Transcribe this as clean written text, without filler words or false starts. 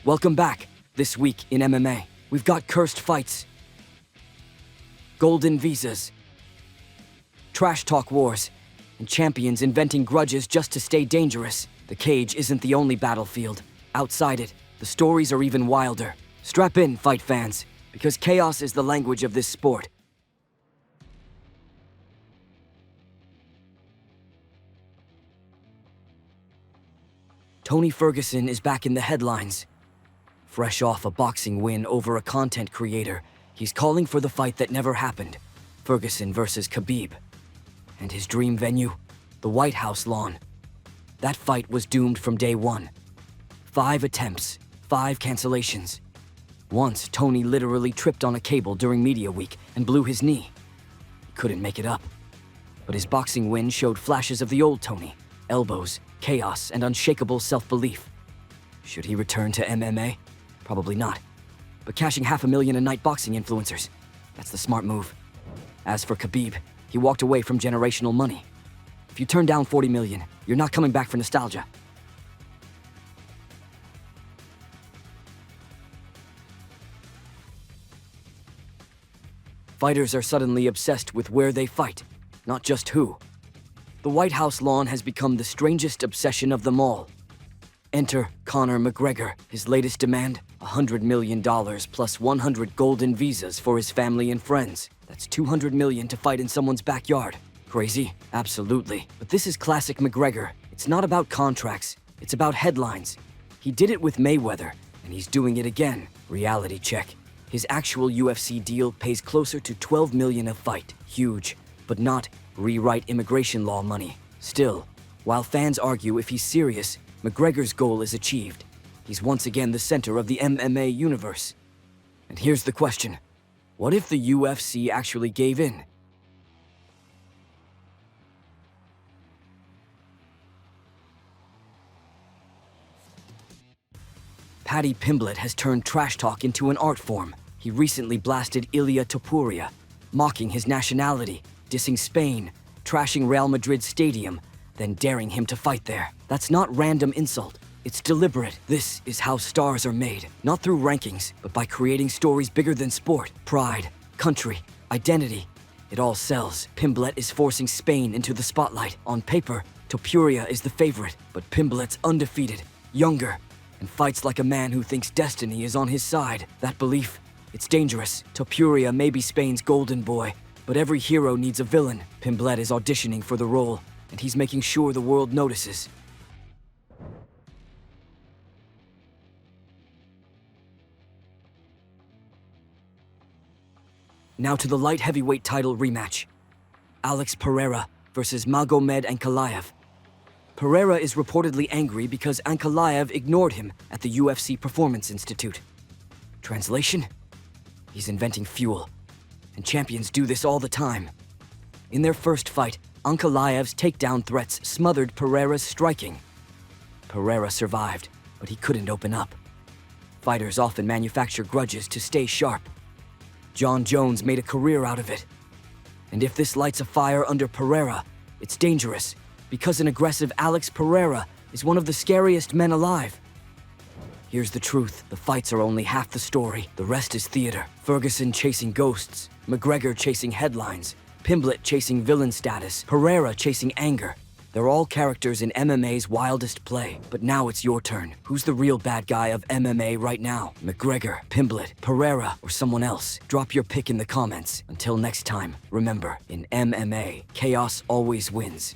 Welcome back. This week in MMA, we've got cursed fights, golden visas, trash talk wars, and champions inventing grudges just to stay dangerous. The cage isn't the only battlefield. Outside it, the stories are even wilder. Strap in, fight fans, because chaos is the language of this sport. Tony Ferguson is back in the headlines. Fresh off a boxing win over a content creator, he's calling for the fight that never happened, Ferguson versus Khabib. And his dream venue? The White House lawn. That fight was doomed from day one. 5 attempts, 5 cancellations. Once, Tony literally tripped on a cable during media week and blew his knee. He couldn't make it up. But his boxing win showed flashes of the old Tony. Elbows, chaos, and unshakable self-belief. Should he return to MMA? Probably not. But cashing $500,000 a night boxing influencers, that's the smart move. As for Khabib, he walked away from generational money. If you turn down $40 million, you're not coming back for nostalgia. Fighters are suddenly obsessed with where they fight, not just who. The White House lawn has become the strangest obsession of them all. Enter Conor McGregor. His latest demand, $100 million plus 100 golden visas for his family and friends. That's $200 million to fight in someone's backyard. Crazy? Absolutely. But this is classic McGregor. It's not about contracts, it's about headlines. He did it with Mayweather, and he's doing it again. Reality check. His actual UFC deal pays closer to $12 million a fight. Huge, but not rewrite immigration law money. Still, while fans argue if he's serious, McGregor's goal is achieved. He's once again the center of the MMA universe. And here's the question. What if the UFC actually gave in? Paddy Pimblett has turned trash talk into an art form. He recently blasted Ilia Topuria, mocking his nationality, dissing Spain, trashing Real Madrid's stadium, then daring him to fight there. That's not random insult. It's deliberate. This is how stars are made, not through rankings, but by creating stories bigger than sport. Pride, country, identity. It all sells. Pimblett is forcing Spain into the spotlight. On paper, Topuria is the favorite, but Pimblett's undefeated, younger, and fights like a man who thinks destiny is on his side. That belief, it's dangerous. Topuria may be Spain's golden boy, but every hero needs a villain. Pimblett is auditioning for the role, and he's making sure the world notices. Now to the light heavyweight title rematch. Alex Pereira versus Magomed Ankalaev. Pereira is reportedly angry because Ankalaev ignored him at the UFC Performance Institute. Translation? He's inventing fuel, and champions do this all the time. In their first fight, Ankalaev's takedown threats smothered Pereira's striking. Pereira survived, but he couldn't open up. Fighters often manufacture grudges to stay sharp. John Jones made a career out of it. And if this lights a fire under Pereira, it's dangerous, because an aggressive Alex Pereira is one of the scariest men alive. Here's the truth. The fights are only half the story. The rest is theater. Ferguson chasing ghosts, McGregor chasing headlines, Pimblett chasing villain status, Pereira chasing anger. They're all characters in MMA's wildest play. But now it's your turn. Who's the real bad guy of MMA right now? McGregor, Pimblett, Pereira, or someone else? Drop your pick in the comments. Until next time, remember, in MMA, chaos always wins.